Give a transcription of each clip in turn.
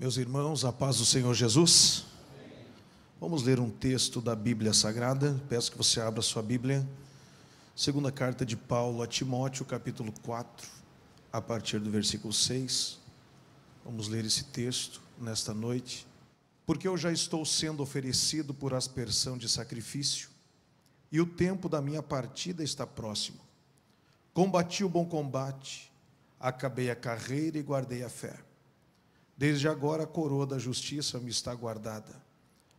Meus irmãos, a paz do Senhor Jesus. Vamos ler um texto da Bíblia Sagrada. Peço que você abra sua Bíblia. Segunda carta de Paulo a Timóteo, capítulo 4, a partir do versículo 6. Vamos ler esse texto nesta noite. Porque eu já estou sendo oferecido por aspersão de sacrifício, e o tempo da minha partida está próximo. Combati o bom combate, acabei a carreira e guardei a fé. Desde agora a coroa da justiça me está guardada,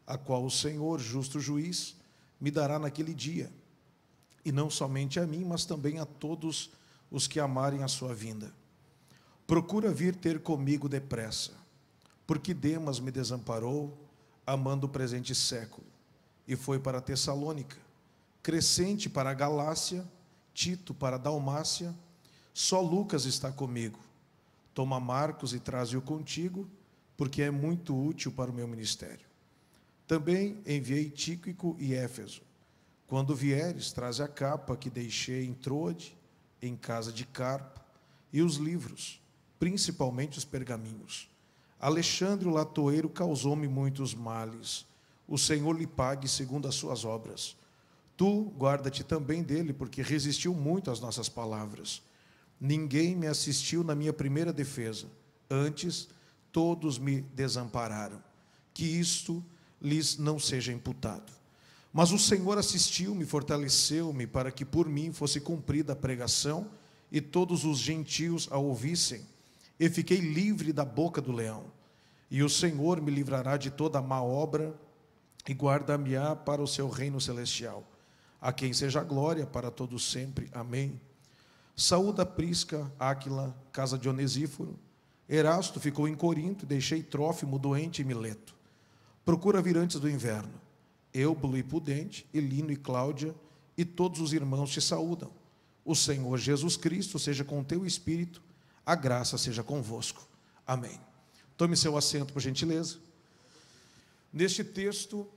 a qual o Senhor, justo juiz, me dará naquele dia, e não somente a mim, mas também a todos os que amarem a sua vinda. Procura vir ter comigo depressa, porque Demas me desamparou, amando o presente século, e foi para Tessalônica, Crescente para a Galácia, Tito para a Dalmácia, só Lucas está comigo. Toma Marcos e traze-o contigo, porque é muito útil para o meu ministério. Também enviei Tíquico e Éfeso. Quando vieres, traze a capa que deixei em Troade, em casa de Carpo, e os livros, principalmente os pergaminhos. Alexandre o latoeiro causou-me muitos males. O Senhor lhe pague segundo as suas obras. Tu guarda-te também dele, porque resistiu muito às nossas palavras. Ninguém me assistiu na minha primeira defesa, antes todos me desampararam. Que isto lhes não seja imputado. Mas o Senhor assistiu-me, fortaleceu-me, para que por mim fosse cumprida a pregação, e todos os gentios a ouvissem. E fiquei livre da boca do leão. E o Senhor me livrará de toda má obra, e guarda-me-á para o seu reino celestial. A quem seja a glória para todos sempre. Amém. Saúda Prisca, Áquila, casa de Onesíforo. Erasto ficou em Corinto, deixei Trófimo doente em Mileto. Procura vir antes do inverno. Eubulo e Pudente, e Lino e Cláudia, e todos os irmãos te saúdam. O Senhor Jesus Cristo seja com teu espírito, a graça seja convosco. Amém. Tome seu assento, por gentileza. Neste texto,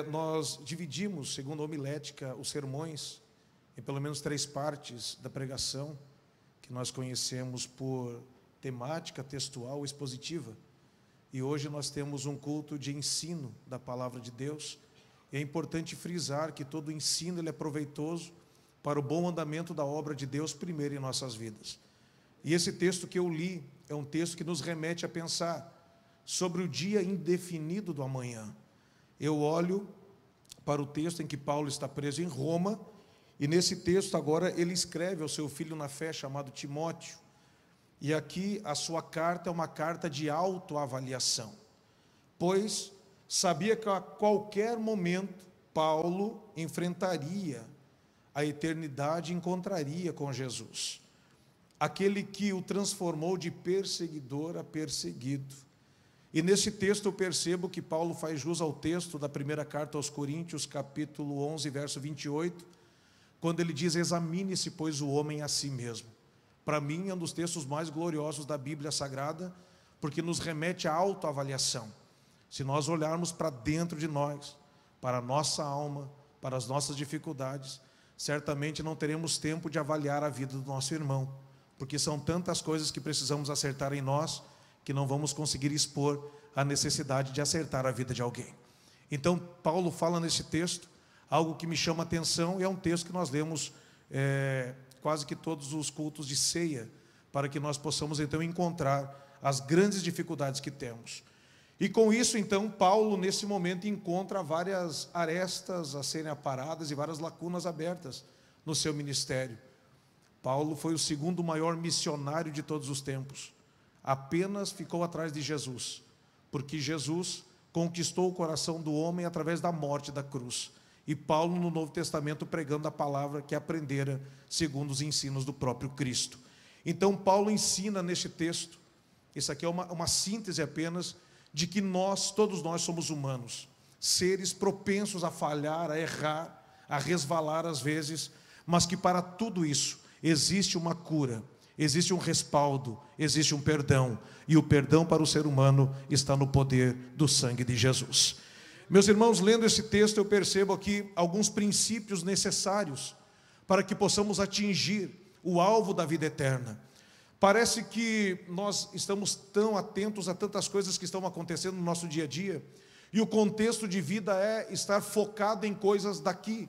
nós dividimos, segundo a homilética, os sermões em pelo menos 3 partes da pregação, que nós conhecemos por temática, textual, expositiva. E hoje nós temos um culto de ensino da palavra de Deus. E é importante frisar que todo ensino ele é proveitoso para o bom andamento da obra de Deus primeiro em nossas vidas. E esse texto que eu li é um texto que nos remete a pensar sobre o dia indefinido do amanhã. Eu olho para o texto em que Paulo está preso em Roma, e nesse texto agora ele escreve ao seu filho na fé chamado Timóteo. E aqui a sua carta é uma carta de autoavaliação, pois sabia que a qualquer momento Paulo enfrentaria a eternidade e encontraria com Jesus, aquele que o transformou de perseguidor a perseguido. E nesse texto eu percebo que Paulo faz jus ao texto da primeira carta aos Coríntios, capítulo 11, verso 28, quando ele diz: examine-se, pois, o homem a si mesmo. Para mim, é um dos textos mais gloriosos da Bíblia Sagrada, porque nos remete à autoavaliação. Se nós olharmos para dentro de nós, para a nossa alma, para as nossas dificuldades, certamente não teremos tempo de avaliar a vida do nosso irmão, porque são tantas coisas que precisamos acertar em nós, que não vamos conseguir expor a necessidade de acertar a vida de alguém. Então, Paulo fala nesse texto algo que me chama a atenção, e é um texto que nós lemos quase que todos os cultos de ceia, para que nós possamos então encontrar as grandes dificuldades que temos. E com isso então Paulo nesse momento encontra várias arestas a serem aparadas e várias lacunas abertas no seu ministério. Paulo foi o segundo maior missionário de todos os tempos, apenas ficou atrás de Jesus, porque Jesus conquistou o coração do homem através da morte da cruz. E Paulo no Novo Testamento pregando a palavra que aprendera segundo os ensinos do próprio Cristo. Então Paulo ensina neste texto, isso aqui é uma síntese apenas, de que todos nós somos humanos, seres propensos a falhar, a errar, a resvalar às vezes, mas que para tudo isso existe uma cura, existe um respaldo, existe um perdão, e o perdão para o ser humano está no poder do sangue de Jesus. Meus irmãos, lendo esse texto, eu percebo aqui alguns princípios necessários para que possamos atingir o alvo da vida eterna. Parece que nós estamos tão atentos a tantas coisas que estão acontecendo no nosso dia a dia, e o contexto de vida é estar focado em coisas daqui,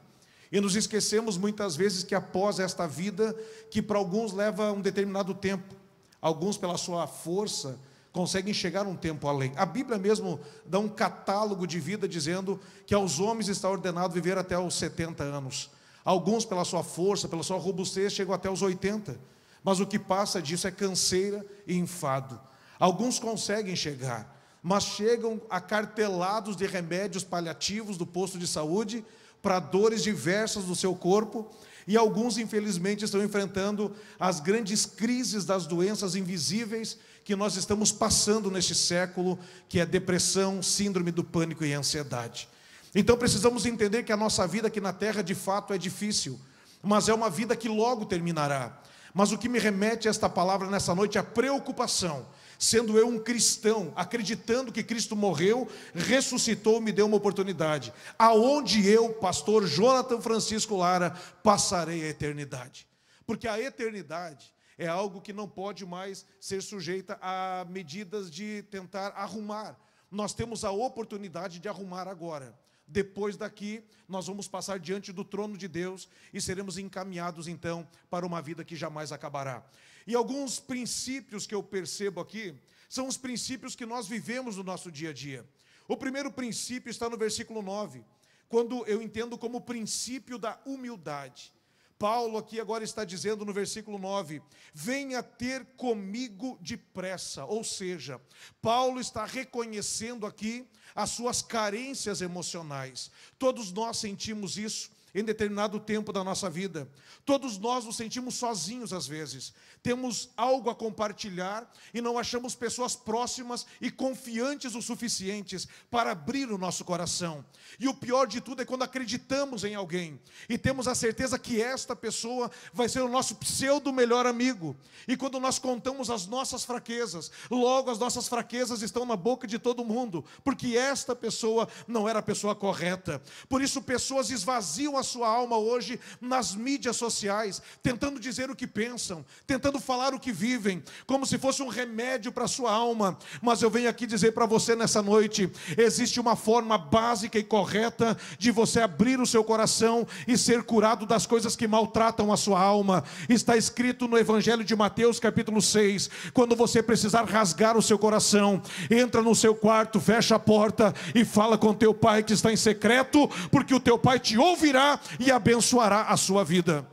e nos esquecemos muitas vezes que após esta vida, que para alguns leva um determinado tempo, alguns pela sua força conseguem chegar um tempo além. A Bíblia mesmo dá um catálogo de vida dizendo que aos homens está ordenado viver até os 70 anos. Alguns pela sua força, pela sua robustez, chegam até os 80. Mas o que passa disso é canseira e enfado. Alguns conseguem chegar, mas chegam acartelados de remédios paliativos do posto de saúde para dores diversas do seu corpo, e alguns infelizmente estão enfrentando as grandes crises das doenças invisíveis que nós estamos passando neste século, que é depressão, síndrome do pânico e ansiedade. Então precisamos entender que a nossa vida aqui na terra de fato é difícil, mas é uma vida que logo terminará. Mas o que me remete a esta palavra nessa noite é a preocupação, sendo eu um cristão, acreditando que Cristo morreu, ressuscitou, me deu uma oportunidade, aonde eu, pastor Jonathan Francisco Lara, passarei a eternidade, porque a eternidade é algo que não pode mais ser sujeita a medidas de tentar arrumar. Nós temos a oportunidade de arrumar agora. Depois daqui, nós vamos passar diante do trono de Deus e seremos encaminhados, então, para uma vida que jamais acabará. E alguns princípios que eu percebo aqui, são os princípios que nós vivemos no nosso dia a dia. O primeiro princípio está no versículo 9, quando eu entendo como o princípio da humildade. Paulo aqui agora está dizendo no versículo 9, venha ter comigo depressa, ou seja, Paulo está reconhecendo aqui as suas carências emocionais. Todos nós sentimos isso em determinado tempo da nossa vida. Todos nós nos sentimos sozinhos às vezes. Temos algo a compartilhar e não achamos pessoas próximas e confiantes o suficientes para abrir o nosso coração. E o pior de tudo é quando acreditamos em alguém e temos a certeza que esta pessoa vai ser o nosso pseudo melhor amigo. E quando nós contamos as nossas fraquezas, logo as nossas fraquezas estão na boca de todo mundo, porque esta pessoa não era a pessoa correta. Por isso pessoas esvaziam a sua alma hoje nas mídias sociais, tentando dizer o que pensam, tentando falar o que vivem, como se fosse um remédio para a sua alma. Mas eu venho aqui dizer para você nessa noite, existe uma forma básica e correta de você abrir o seu coração e ser curado das coisas que maltratam a sua alma. Está escrito no Evangelho de Mateus capítulo 6, quando você precisar rasgar o seu coração, entra no seu quarto, fecha a porta e fala com teu pai que está em secreto, porque o teu pai te ouvirá e abençoará a sua vida.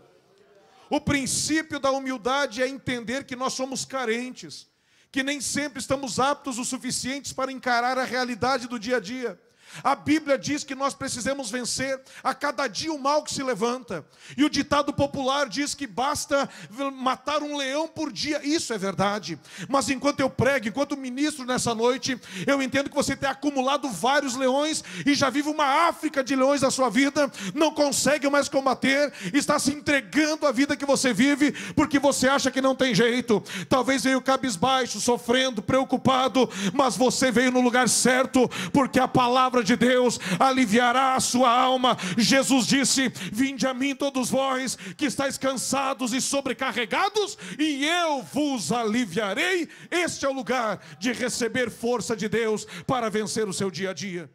O princípio da humildade é entender que nós somos carentes, que nem sempre estamos aptos o suficientes para encarar a realidade do dia a dia. A Bíblia diz que nós precisamos vencer a cada dia o mal que se levanta. E o ditado popular diz que basta matar um leão por dia. Isso é verdade. Mas enquanto eu prego, enquanto ministro nessa noite, eu entendo que você tem acumulado vários leões e já vive uma África de leões na sua vida, não consegue mais combater, está se entregando à vida que você vive, porque você acha que não tem jeito. Talvez veio cabisbaixo, sofrendo, preocupado, mas você veio no lugar certo, porque a palavra de Deus aliviará a sua alma. Jesus disse, vinde a mim todos vós que estáis cansados e sobrecarregados, e eu vos aliviarei. Este é o lugar de receber força de Deus para vencer o seu dia a dia.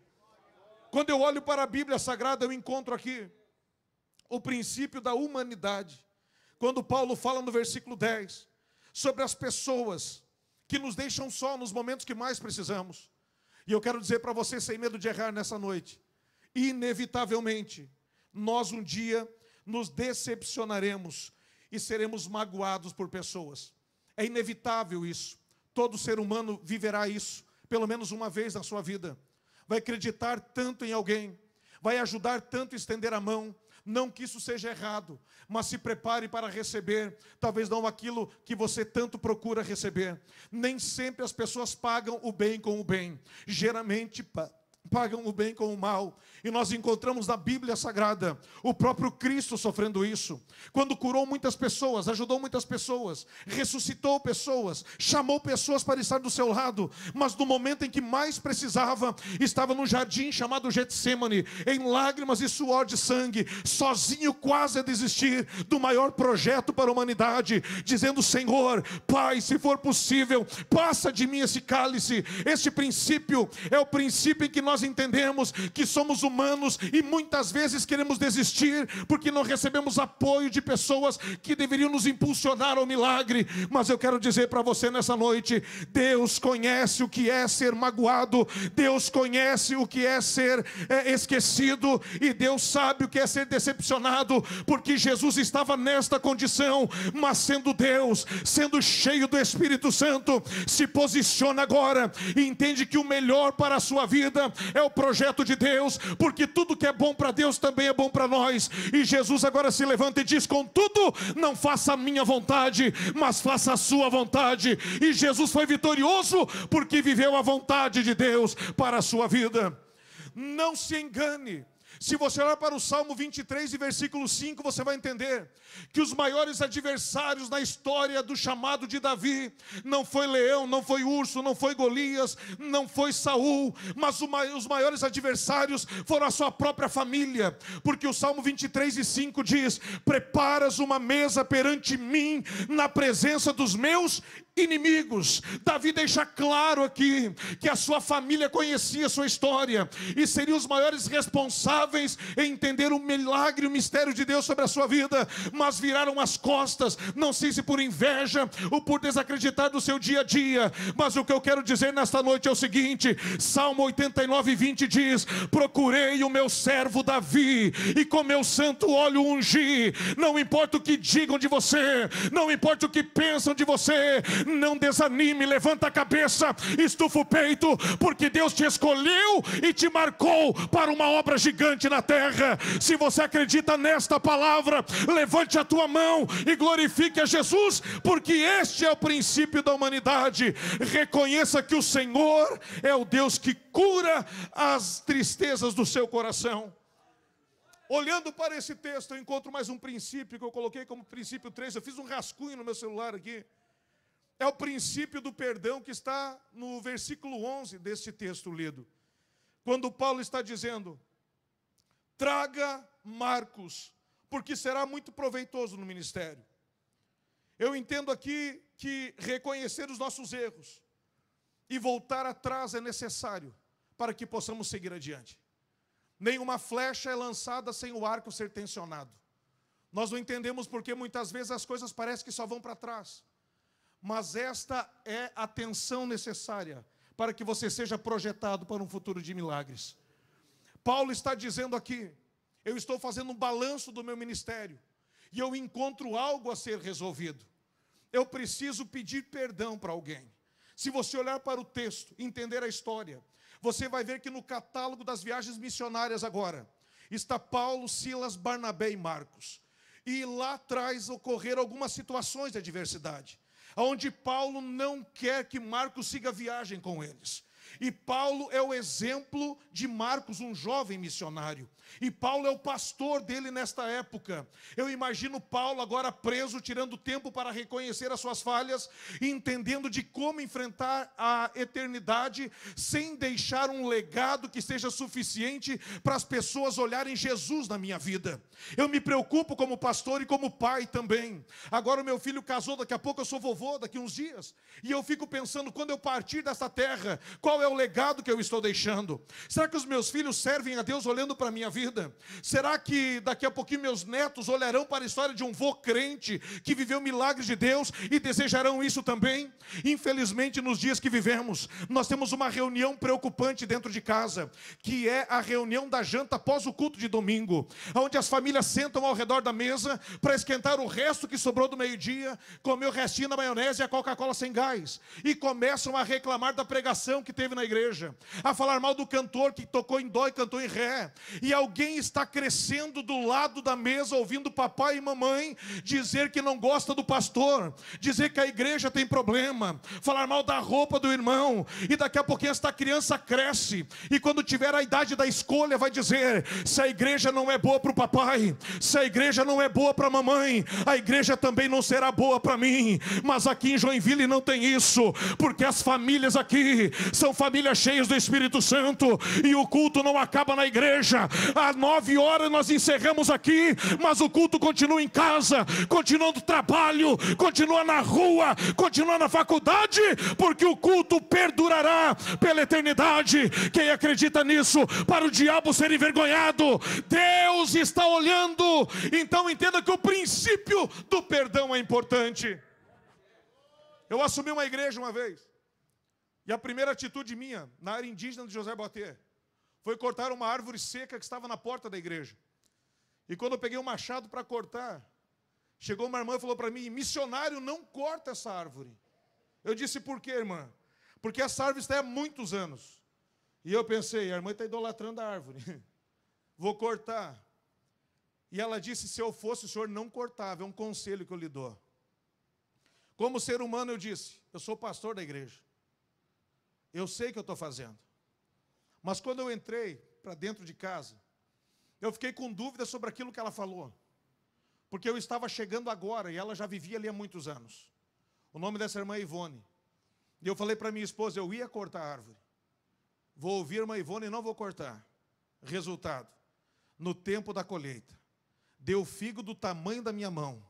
Quando eu olho para a Bíblia Sagrada, eu encontro aqui o princípio da humanidade. Quando Paulo fala no versículo 10 sobre as pessoas que nos deixam só nos momentos que mais precisamos. E eu quero dizer para você, sem medo de errar nessa noite, inevitavelmente, nós um dia nos decepcionaremos e seremos magoados por pessoas. É inevitável isso. Todo ser humano viverá isso, pelo menos uma vez na sua vida. Vai acreditar tanto em alguém, vai ajudar tanto a estender a mão. Não que isso seja errado, mas se prepare para receber, talvez não aquilo que você tanto procura receber. Nem sempre as pessoas pagam o bem com o bem. Geralmente pagam o bem com o mal. E nós encontramos na Bíblia Sagrada o próprio Cristo sofrendo isso. Quando curou muitas pessoas, ajudou muitas pessoas, ressuscitou pessoas, chamou pessoas para estar do seu lado. Mas no momento em que mais precisava, estava num jardim chamado Getsêmani, em lágrimas e suor de sangue, sozinho, quase a desistir do maior projeto para a humanidade, dizendo: Senhor, Pai, se for possível, passa de mim esse cálice. Este princípio é o princípio em que nós entendemos que somos humanos e muitas vezes queremos desistir porque não recebemos apoio de pessoas que deveriam nos impulsionar ao milagre. Mas eu quero dizer para você nessa noite: Deus conhece o que é ser magoado, Deus conhece o que é ser esquecido, e Deus sabe o que é ser decepcionado, porque Jesus estava nesta condição. Mas sendo Deus, sendo cheio do Espírito Santo, se posiciona agora e entende que o melhor para a sua vida é o projeto de Deus, porque tudo que é bom para Deus também é bom para nós. E Jesus agora se levanta e diz: contudo, não faça a minha vontade, mas faça a sua vontade. E Jesus foi vitorioso porque viveu a vontade de Deus para a sua vida. Não se engane. Se você olhar para o Salmo 23 e versículo 5, você vai entender que os maiores adversários na história do chamado de Davi não foi leão, não foi urso, não foi Golias, não foi Saul, mas os maiores adversários foram a sua própria família, porque o Salmo 23 e 5 diz: preparas uma mesa perante mim na presença dos meus inimigos. Davi deixa claro aqui que a sua família conhecia a sua história e seriam os maiores responsáveis em entender o milagre, o mistério de Deus sobre a sua vida, mas viraram as costas, não sei se por inveja ou por desacreditar do seu dia a dia. Mas o que eu quero dizer nesta noite é o seguinte: Salmo 89, 20 diz: procurei o meu servo Davi e com meu santo óleo ungi. Não importa o que digam de você, não importa o que pensam de você, não desanime, levanta a cabeça, estufa o peito, porque Deus te escolheu e te marcou para uma obra gigante na terra. Se você acredita nesta palavra, levante a tua mão e glorifique a Jesus, porque este é o princípio da humanidade. Reconheça que o Senhor é o Deus que cura as tristezas do seu coração. Olhando para esse texto, eu encontro mais um princípio que eu coloquei como princípio 3. Eu fiz um rascunho no meu celular aqui. É o princípio do perdão que está no versículo 11 deste texto lido. Quando Paulo está dizendo: traga Marcos, porque será muito proveitoso no ministério. Eu entendo aqui que reconhecer os nossos erros e voltar atrás é necessário para que possamos seguir adiante. Nenhuma flecha é lançada sem o arco ser tensionado. Nós não entendemos porque muitas vezes as coisas parecem que só vão para trás. Mas esta é a tensão necessária para que você seja projetado para um futuro de milagres. Paulo está dizendo aqui: eu estou fazendo um balanço do meu ministério e eu encontro algo a ser resolvido. Eu preciso pedir perdão para alguém. Se você olhar para o texto, entender a história, você vai ver que no catálogo das viagens missionárias agora está Paulo, Silas, Barnabé e Marcos. E lá atrás ocorreram algumas situações de adversidade, onde Paulo não quer que Marcos siga a viagem com eles. E Paulo é o exemplo de Marcos, um jovem missionário. E Paulo é o pastor dele nesta época. Eu imagino Paulo agora preso, tirando tempo para reconhecer as suas falhas, e entendendo de como enfrentar a eternidade, sem deixar um legado que seja suficiente para as pessoas olharem Jesus na minha vida. Eu me preocupo como pastor e como pai também. Agora o meu filho casou, daqui a pouco eu sou vovô, daqui uns dias. E eu fico pensando, quando eu partir desta terra, qual é o legado que eu estou deixando? Será que os meus filhos servem a Deus olhando para a minha vida? Será que daqui a pouquinho meus netos olharão para a história de um vô crente que viveu milagres de Deus e desejarão isso também? Infelizmente, nos dias que vivemos, nós temos uma reunião preocupante dentro de casa, que é a reunião da janta após o culto de domingo, onde as famílias sentam ao redor da mesa para esquentar o resto que sobrou do meio-dia, comer o restinho da maionese e a Coca-Cola sem gás, e começam a reclamar da pregação que teve esteve na igreja, a falar mal do cantor que tocou em dó e cantou em ré, e alguém está crescendo do lado da mesa, ouvindo papai e mamãe dizer que não gosta do pastor, dizer que a igreja tem problema, falar mal da roupa do irmão, e daqui a pouquinho esta criança cresce, e quando tiver a idade da escolha vai dizer: se a igreja não é boa para o papai, se a igreja não é boa para a mamãe, a igreja também não será boa para mim. Mas aqui em Joinville não tem isso, porque as famílias aqui são famílias cheias do Espírito Santo, e o culto não acaba na igreja. Às 9 horas nós encerramos aqui, mas o culto continua em casa, continua no trabalho, continua na rua, continua na faculdade, porque o culto perdurará pela eternidade. Quem acredita nisso, para o diabo ser envergonhado, Deus está olhando. Então entenda que o princípio do perdão é importante. Eu assumi uma igreja uma vez, e a primeira atitude minha, na área indígena de José Boatê, foi cortar uma árvore seca que estava na porta da igreja. E quando eu peguei o machado para cortar, chegou uma irmã e falou para mim: missionário, não corta essa árvore. Eu disse: por quê, irmã? Porque essa árvore está há muitos anos. E eu pensei: a irmã está idolatrando a árvore. Vou cortar. E ela disse: se eu fosse, o senhor não cortava, é um conselho que eu lhe dou. Como ser humano, eu disse: eu sou pastor da igreja, eu sei o que eu estou fazendo. Mas quando eu entrei para dentro de casa, eu fiquei com dúvida sobre aquilo que ela falou, porque eu estava chegando agora, e ela já vivia ali há muitos anos. O nome dessa irmã é Ivone. E eu falei para minha esposa: eu ia cortar a árvore, vou ouvir a irmã Ivone e não vou cortar. Resultado: no tempo da colheita, deu figo do tamanho da minha mão,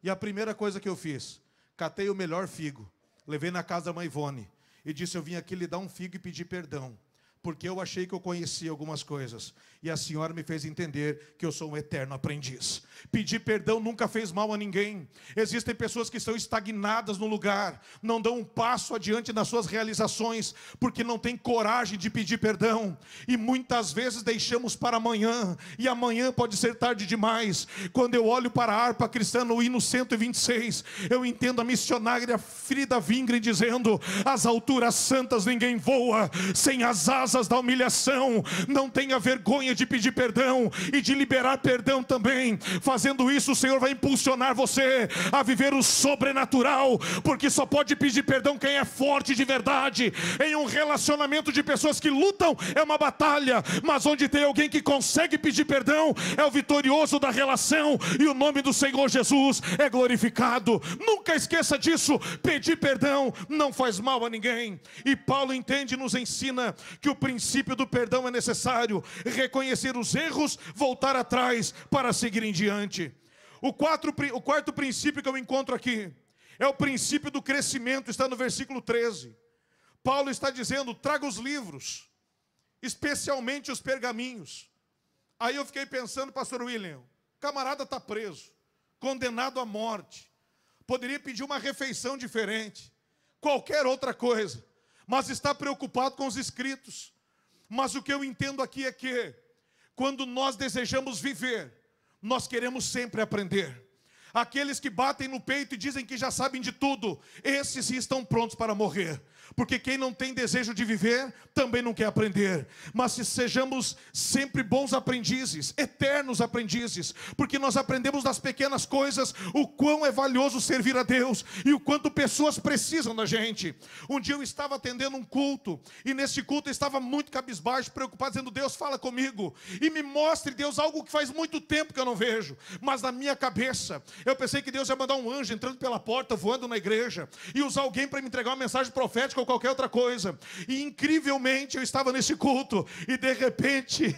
e a primeira coisa que eu fiz, catei o melhor figo, levei na casa da mãe Ivone, e disse: eu vim aqui lhe dar um figo e pedir perdão, porque eu achei que eu conhecia algumas coisas, e a senhora me fez entender que eu sou um eterno aprendiz. Pedir perdão nunca fez mal a ninguém. Existem pessoas que estão estagnadas no lugar, não dão um passo adiante nas suas realizações, porque não têm coragem de pedir perdão, e muitas vezes deixamos para amanhã, e amanhã pode ser tarde demais. Quando eu olho para a harpa cristã no hino 126, eu entendo a missionária Frida Wingren dizendo: as alturas santas ninguém voa sem as asas da humilhação. Não tenha vergonha de pedir perdão e de liberar perdão também. Fazendo isso, o Senhor vai impulsionar você a viver o sobrenatural, porque só pode pedir perdão quem é forte de verdade. Em um relacionamento de pessoas que lutam, é uma batalha, mas onde tem alguém que consegue pedir perdão, é o vitorioso da relação, e o nome do Senhor Jesus é glorificado. Nunca esqueça disso. Pedir perdão não faz mal a ninguém. E Paulo entende e nos ensina que o princípio do perdão é necessário. Reconhecer os erros, voltar atrás para seguir em diante. O quarto princípio que eu encontro aqui é o princípio do crescimento. Está no versículo 13. Paulo está dizendo: traga os livros, especialmente os pergaminhos. Aí eu fiquei pensando: pastor William, o camarada está preso, condenado à morte, poderia pedir uma refeição diferente, qualquer outra coisa, mas está preocupado com os escritos. Mas o que eu entendo aqui é que, quando nós desejamos viver, nós queremos sempre aprender. Aqueles que batem no peito e dizem que já sabem de tudo, esses sim estão prontos para morrer. Porque quem não tem desejo de viver, também não quer aprender. Mas se sejamos sempre bons aprendizes, eternos aprendizes, porque nós aprendemos das pequenas coisas o quão é valioso servir a Deus e o quanto pessoas precisam da gente. Um dia eu estava atendendo um culto, e nesse culto eu estava muito cabisbaixo, preocupado, dizendo: Deus, fala comigo e me mostre, Deus, algo que faz muito tempo que eu não vejo. Mas na minha cabeça eu pensei que Deus ia mandar um anjo entrando pela porta, voando na igreja, e usar alguém para me entregar uma mensagem profética ou qualquer outra coisa. E incrivelmente eu estava nesse culto, e de repente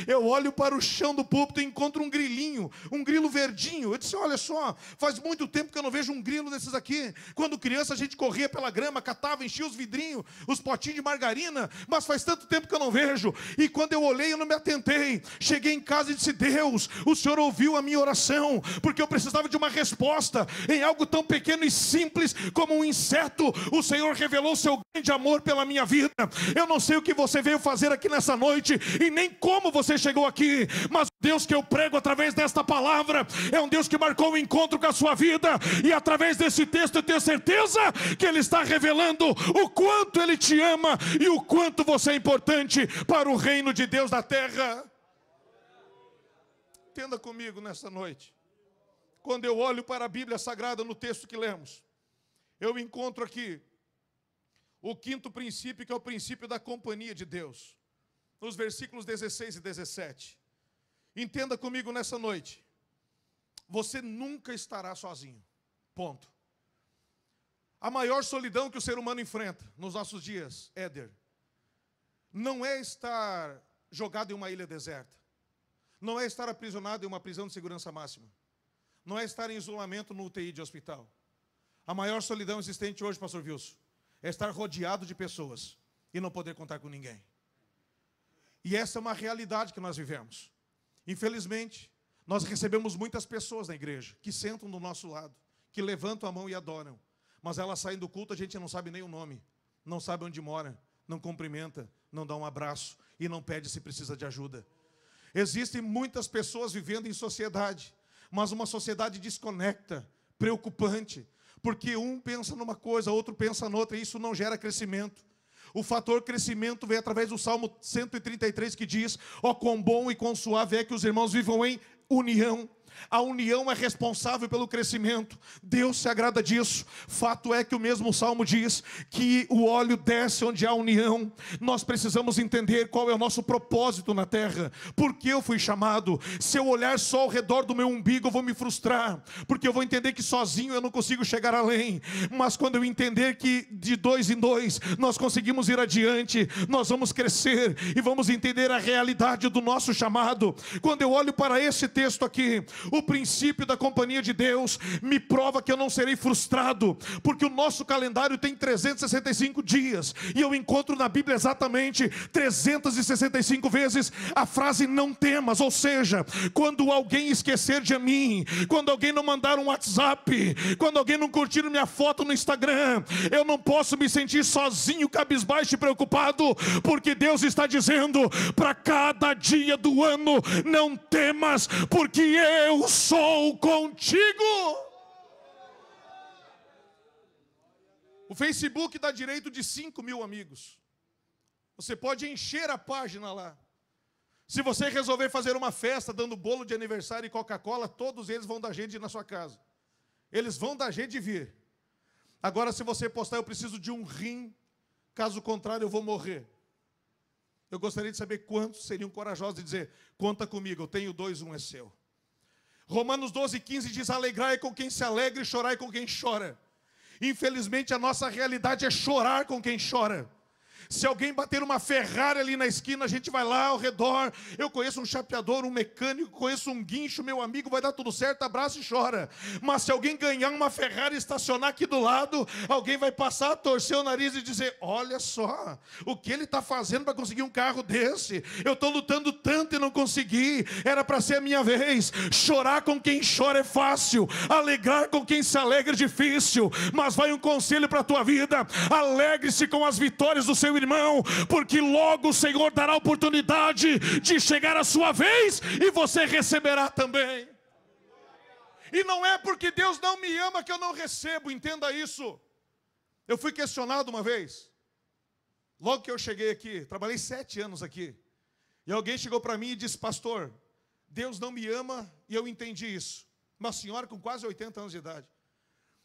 eu olho para o chão do púlpito e encontro um grilinho, um grilo verdinho. Eu disse: olha só, faz muito tempo que eu não vejo um grilo desses aqui. Quando criança a gente corria pela grama, catava, enchia os vidrinhos, os potinhos de margarina, mas faz tanto tempo que eu não vejo. E quando eu olhei, eu não me atentei. Cheguei em casa e disse: Deus, o Senhor ouviu a minha oração, porque eu precisava de uma resposta em algo tão pequeno e simples como um inseto. O Senhor revelou revelou seu grande amor pela minha vida. Eu não sei o que você veio fazer aqui nessa noite e nem como você chegou aqui, mas o Deus que eu prego através desta palavra é um Deus que marcou um encontro com a sua vida, e através desse texto eu tenho certeza que Ele está revelando o quanto Ele te ama e o quanto você é importante para o reino de Deus na terra. Entenda comigo nessa noite. Quando eu olho para a Bíblia Sagrada, no texto que lemos, eu encontro aqui o quinto princípio, que é o princípio da companhia de Deus, nos versículos 16 e 17. Entenda comigo nessa noite. Você nunca estará sozinho. Ponto. A maior solidão que o ser humano enfrenta nos nossos dias, Éder, não é estar jogado em uma ilha deserta. Não é estar aprisionado em uma prisão de segurança máxima. Não é estar em isolamento no UTI de hospital. A maior solidão existente hoje, pastor Wilson, é estar rodeado de pessoas e não poder contar com ninguém. E essa é uma realidade que nós vivemos. Infelizmente, nós recebemos muitas pessoas na igreja que sentam do nosso lado, que levantam a mão e adoram, mas elas saem do culto, a gente não sabe nem o nome, não sabe onde mora, não cumprimenta, não dá um abraço e não pede se precisa de ajuda. Existem muitas pessoas vivendo em sociedade, mas uma sociedade desconecta, preocupante, porque um pensa numa coisa, outro pensa noutra, e isso não gera crescimento. O fator crescimento vem através do Salmo 133, que diz: ó, quão bom e quão suave é que os irmãos vivam em união. A união é responsável pelo crescimento. Deus se agrada disso. Fato é que o mesmo Salmo diz que o óleo desce onde há união. Nós precisamos entender qual é o nosso propósito na terra. Por que eu fui chamado? Se eu olhar só ao redor do meu umbigo, eu vou me frustrar, porque eu vou entender que sozinho eu não consigo chegar além. Mas quando eu entender que de dois em dois nós conseguimos ir adiante, nós vamos crescer e vamos entender a realidade do nosso chamado. Quando eu olho para esse texto aqui, o princípio da companhia de Deus me prova que eu não serei frustrado, porque o nosso calendário tem 365 dias, e eu encontro na Bíblia exatamente 365 vezes a frase não temas. Ou seja, quando alguém esquecer de mim, quando alguém não mandar um WhatsApp, quando alguém não curtir minha foto no Instagram, eu não posso me sentir sozinho, cabisbaixo e preocupado, porque Deus está dizendo para cada dia do ano: não temas, porque eu sou contigo. O Facebook dá direito de 5.000 amigos. Você pode encher a página lá. Se você resolver fazer uma festa dando bolo de aniversário e Coca-Cola, todos eles vão dar jeito de ir na sua casa. Eles vão dar jeito de vir. Agora, se você postar: eu preciso de um rim, caso contrário eu vou morrer, eu gostaria de saber quantos seriam corajosos de dizer: conta comigo, eu tenho 2, um é seu. Romanos 12:15 diz: alegrai com quem se alegra e chorai com quem chora. Infelizmente a nossa realidade é chorar com quem chora. Se alguém bater uma Ferrari ali na esquina, a gente vai lá ao redor. Eu conheço um chapeador, um mecânico, conheço um guincho, meu amigo, vai dar tudo certo, abraça e chora. Mas se alguém ganhar uma Ferrari e estacionar aqui do lado, alguém vai passar, torcer o nariz e dizer: olha só, o que ele está fazendo para conseguir um carro desse? Eu estou lutando tanto e não consegui, era para ser a minha vez. Chorar com quem chora é fácil, alegrar com quem se alegra é difícil. Mas vai um conselho para a tua vida: alegre-se com as vitórias do seu irmão, porque logo o Senhor dará a oportunidade de chegar a sua vez e você receberá também. E não é porque Deus não me ama que eu não recebo, entenda isso. Eu fui questionado uma vez, logo que eu cheguei aqui, trabalhei 7 anos aqui, e alguém chegou para mim e disse: pastor, Deus não me ama, e eu entendi isso. Uma senhora com quase 80 anos de idade.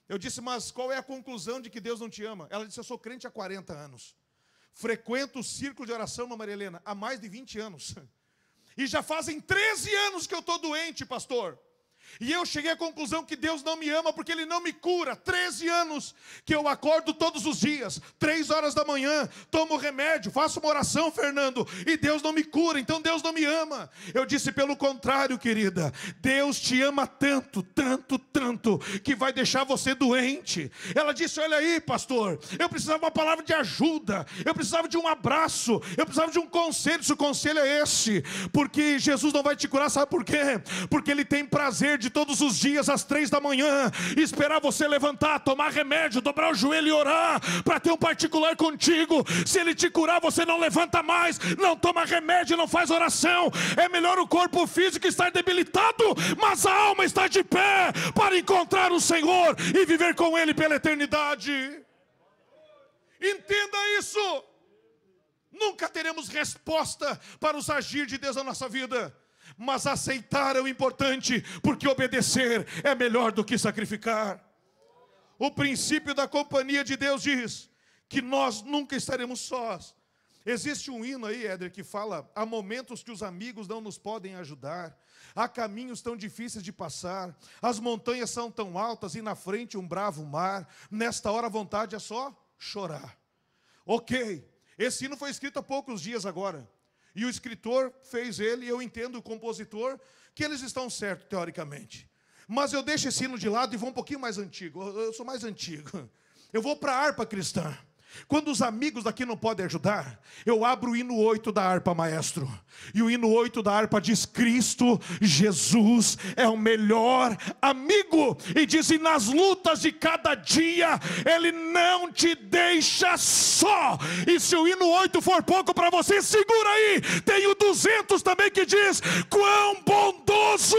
Eu disse: mas qual é a conclusão de que Deus não te ama? Ela disse: eu sou crente há 40 anos. Frequento o círculo de oração, Maria Helena, há mais de 20 anos. E já fazem 13 anos que eu estou doente, pastor. E eu cheguei à conclusão que Deus não me ama porque Ele não me cura. 13 anos que eu acordo todos os dias, 3 horas da manhã, tomo remédio, faço uma oração, Fernando, e Deus não me cura, então Deus não me ama. Eu disse: pelo contrário, querida, Deus te ama tanto, tanto, tanto, que vai deixar você doente. Ela disse: olha aí, pastor, eu precisava de uma palavra de ajuda, eu precisava de um abraço, eu precisava de um conselho. Se o conselho é esse, porque Jesus não vai te curar, sabe por quê? Porque Ele tem prazer Verde todos os dias às 3 da manhã, esperar você levantar, tomar remédio, dobrar o joelho e orar, para ter um particular contigo. Se ele te curar, você não levanta mais, não toma remédio, não faz oração. É melhor o corpo físico estar debilitado, mas a alma está de pé, para encontrar o Senhor e viver com Ele pela eternidade. Entenda isso. Nunca teremos resposta para os agir de Deus na nossa vida, mas aceitar é o importante, porque obedecer é melhor do que sacrificar. O princípio da companhia de Deus diz que nós nunca estaremos sós. Existe um hino aí, Éder, que fala: há momentos que os amigos não nos podem ajudar, há caminhos tão difíceis de passar, as montanhas são tão altas e na frente um bravo mar, nesta hora a vontade é só chorar. Ok, esse hino foi escrito há poucos dias agora, e o escritor fez ele, e eu entendo o compositor, que eles estão certos teoricamente. Mas eu deixo esse hino de lado e vou um pouquinho mais antigo. Eu sou mais antigo. Eu vou para a harpa cristã. Quando os amigos daqui não podem ajudar, eu abro o hino 8 da harpa, maestro. E o hino 8 da harpa diz: Cristo Jesus é o melhor amigo. E diz: e nas lutas de cada dia, Ele não te deixa só. E se o hino 8 for pouco para você, segura aí. Tem o 200 também que diz: quão bondoso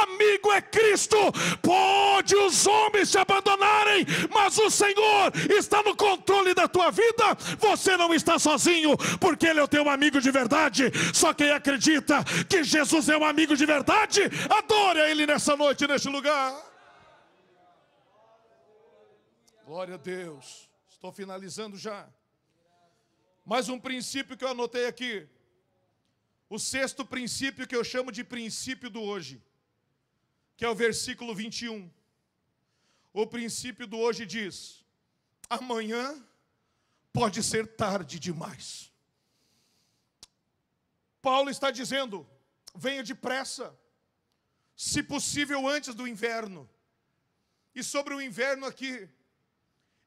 amigo é Cristo. Pode os homens te abandonarem, mas o Senhor está no controle da tua vida. Você não está sozinho, porque Ele é o teu amigo de verdade. Só quem acredita que Jesus é um amigo de verdade, adore a Ele nessa noite, neste lugar. Glória a Deus. Estou finalizando já. Mais um princípio que eu anotei aqui. O sexto princípio, que eu chamo de princípio do hoje, que é o versículo 21. O princípio do hoje diz: amanhã pode ser tarde demais. Paulo está dizendo: venha depressa, se possível antes do inverno. E sobre o inverno aqui,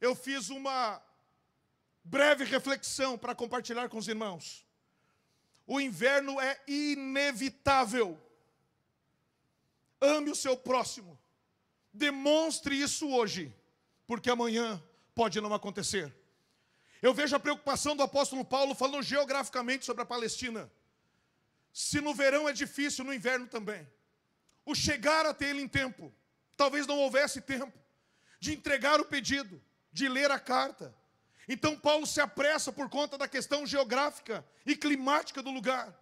eu fiz uma breve reflexão para compartilhar com os irmãos. O inverno é inevitável. Ame o seu próximo. Demonstre isso hoje, porque amanhã pode não acontecer. Eu vejo a preocupação do apóstolo Paulo falando geograficamente sobre a Palestina. Se no verão é difícil, no inverno também. O chegar até ele em tempo. Talvez não houvesse tempo de entregar o pedido, de ler a carta. Então Paulo se apressa por conta da questão geográfica e climática do lugar.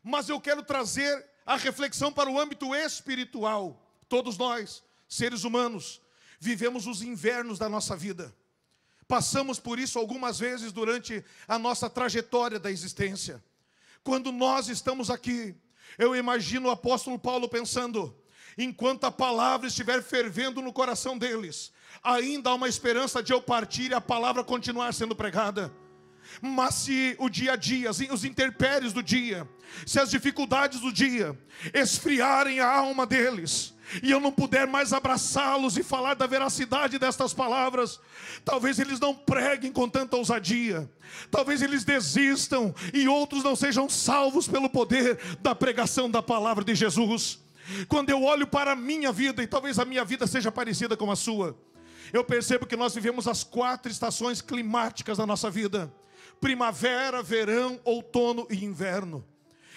Mas eu quero trazer a reflexão para o âmbito espiritual. Todos nós, seres humanos, vivemos os invernos da nossa vida. Passamos por isso algumas vezes durante a nossa trajetória da existência. Quando nós estamos aqui, eu imagino o apóstolo Paulo pensando: enquanto a palavra estiver fervendo no coração deles, ainda há uma esperança de eu partir e a palavra continuar sendo pregada. Mas se o dia a dia, os intempéries do dia, se as dificuldades do dia esfriarem a alma deles, e eu não puder mais abraçá-los e falar da veracidade destas palavras, talvez eles não preguem com tanta ousadia, talvez eles desistam e outros não sejam salvos pelo poder da pregação da palavra de Jesus. Quando eu olho para a minha vida, e talvez a minha vida seja parecida com a sua, eu percebo que nós vivemos as 4 estações climáticas da nossa vida: primavera, verão, outono e inverno.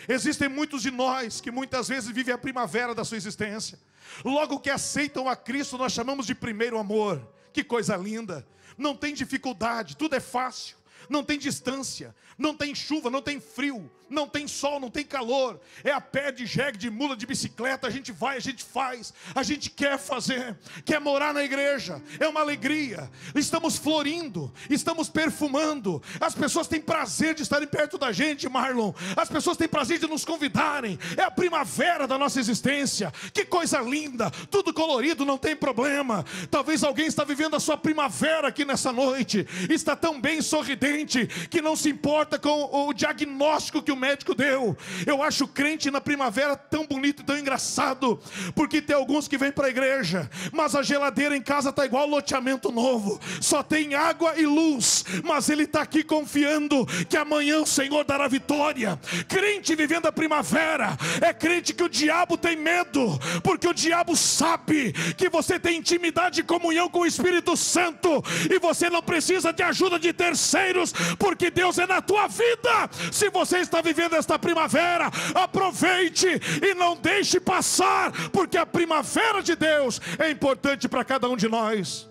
Existem muitos de nós que muitas vezes vivem a primavera da sua existência. Logo que aceitam a Cristo, nós chamamos de primeiro amor. Que coisa linda! Não tem dificuldade, tudo é fácil. Não tem distância, não tem chuva, não tem frio, não tem sol, não tem calor. É a pé, de jegue, de mula, de bicicleta. A gente vai, a gente faz, a gente quer fazer, quer morar na igreja. É uma alegria. Estamos florindo, estamos perfumando. As pessoas têm prazer de estarem perto da gente, Marlon. As pessoas têm prazer de nos convidarem. É a primavera da nossa existência. Que coisa linda, tudo colorido, não tem problema. Talvez alguém está vivendo a sua primavera aqui nessa noite. Está tão bem sorridente, crente que não se importa com o diagnóstico que o médico deu. Eu acho crente na primavera tão bonito e tão engraçado, porque tem alguns que vêm para a igreja, mas a geladeira em casa está igual loteamento novo, só tem água e luz, mas ele está aqui confiando que amanhã o Senhor dará vitória. Crente vivendo a primavera é crente que o diabo tem medo, porque o diabo sabe que você tem intimidade e comunhão com o Espírito Santo, e você não precisa de ajuda de terceiros, porque Deus é na tua vida. Se você está vivendo esta primavera, aproveite e não deixe passar, porque a primavera de Deus é importante para cada um de nós.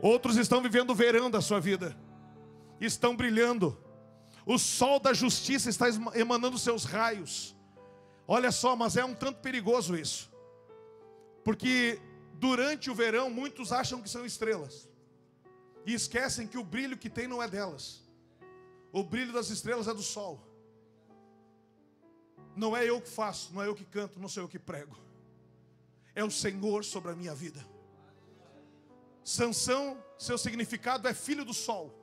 Outros estão vivendo o verão da sua vida, estão brilhando, o sol da justiça está emanando seus raios. Olha só, mas é um tanto perigoso isso, porque durante o verão muitos acham que são estrelas e esquecem que o brilho que tem não é delas. O brilho das estrelas é do sol. Não é eu que faço, não é eu que canto, não sou eu que prego, é o Senhor sobre a minha vida. Sansão, seu significado é filho do sol.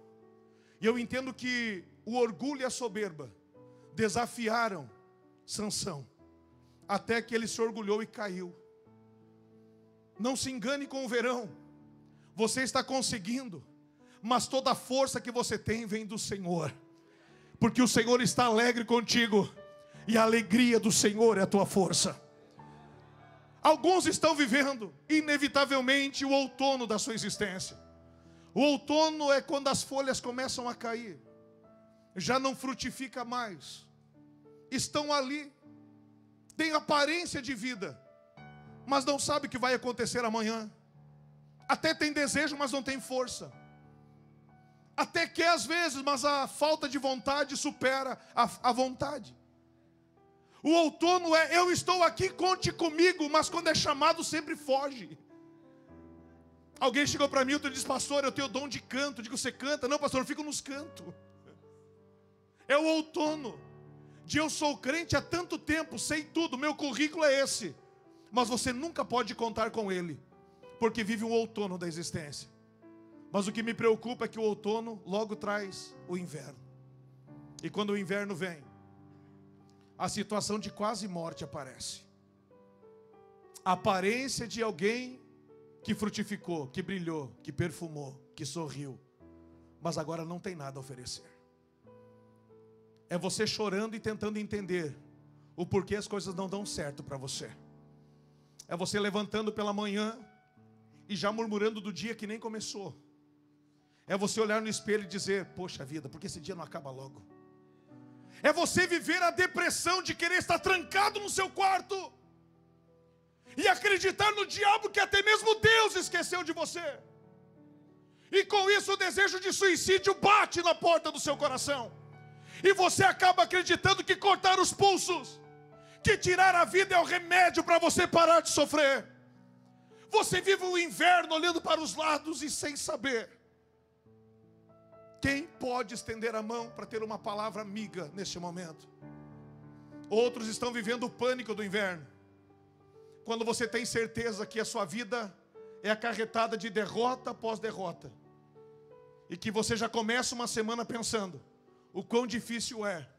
E eu entendo que o orgulho e a soberba desafiaram Sansão, até que ele se orgulhou e caiu. Não se engane com o verão. Você está conseguindo, mas toda a força que você tem vem do Senhor, porque o Senhor está alegre contigo, e a alegria do Senhor é a tua força. Alguns estão vivendo, inevitavelmente, o outono da sua existência. O outono é quando as folhas começam a cair, já não frutifica mais. Estão ali, têm aparência de vida, mas não sabe o que vai acontecer amanhã. Até tem desejo, mas não tem força. Até quer às vezes, mas a falta de vontade supera a vontade. O outono é: eu estou aqui, conte comigo, mas quando é chamado sempre foge. Alguém chegou para mim e disse: pastor, eu tenho o dom de canto. Eu digo: você canta? Não, pastor, eu fico nos cantos. É o outono de eu sou crente há tanto tempo, sei tudo, meu currículo é esse, mas você nunca pode contar com ele, porque vive um outono da existência. Mas o que me preocupa é que o outono logo traz o inverno, e quando o inverno vem, a situação de quase morte aparece. A aparência de alguém que frutificou, que brilhou, que perfumou, que sorriu, mas agora não tem nada a oferecer. É você chorando e tentando entender o porquê as coisas não dão certo para você. É você levantando pela manhã e já murmurando do dia que nem começou. É você olhar no espelho e dizer: poxa vida, por que esse dia não acaba logo? É você viver a depressão de querer estar trancado no seu quarto e acreditar no diabo, que até mesmo Deus esqueceu de você. E com isso o desejo de suicídio bate na porta do seu coração. E você acaba acreditando que cortar os pulsos, que tirar a vida é o remédio para você parar de sofrer. Você vive o inverno olhando para os lados e sem saber. Quem pode estender a mão para ter uma palavra amiga neste momento? Outros estão vivendo o pânico do inverno, quando você tem certeza que a sua vida é acarretada de derrota após derrota, e que você já começa uma semana pensando o quão difícil é,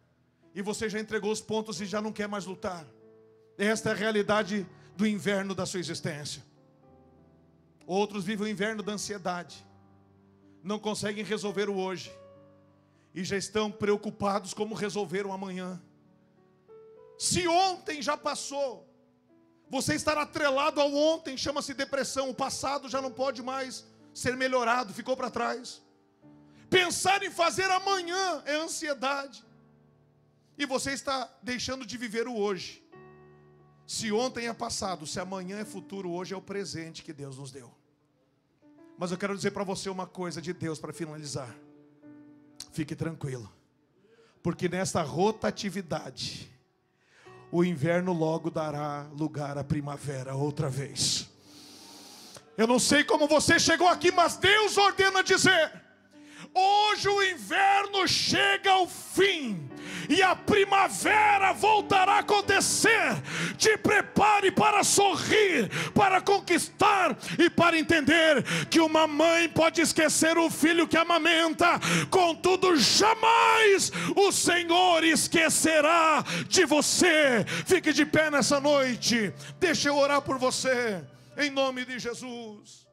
e você já entregou os pontos e já não quer mais lutar. Esta é a realidade do inverno da sua existência. Outros vivem o inverno da ansiedade, não conseguem resolver o hoje, e já estão preocupados como resolver o amanhã. Se ontem já passou, você estar atrelado ao ontem chama-se depressão. O passado já não pode mais ser melhorado, ficou para trás. Pensar em fazer amanhã é ansiedade, e você está deixando de viver o hoje. Se ontem é passado, se amanhã é futuro, hoje é o presente que Deus nos deu. Mas eu quero dizer para você uma coisa de Deus para finalizar. Fique tranquilo, porque nesta rotatividade, o inverno logo dará lugar à primavera outra vez. Eu não sei como você chegou aqui, mas Deus ordena dizer: hoje o inverno chega ao fim e a primavera voltará a acontecer. Te prepare pare para sorrir, para conquistar e para entender que uma mãe pode esquecer o filho que amamenta, contudo jamais o Senhor esquecerá de você. Fique de pé nessa noite, deixa eu orar por você, em nome de Jesus.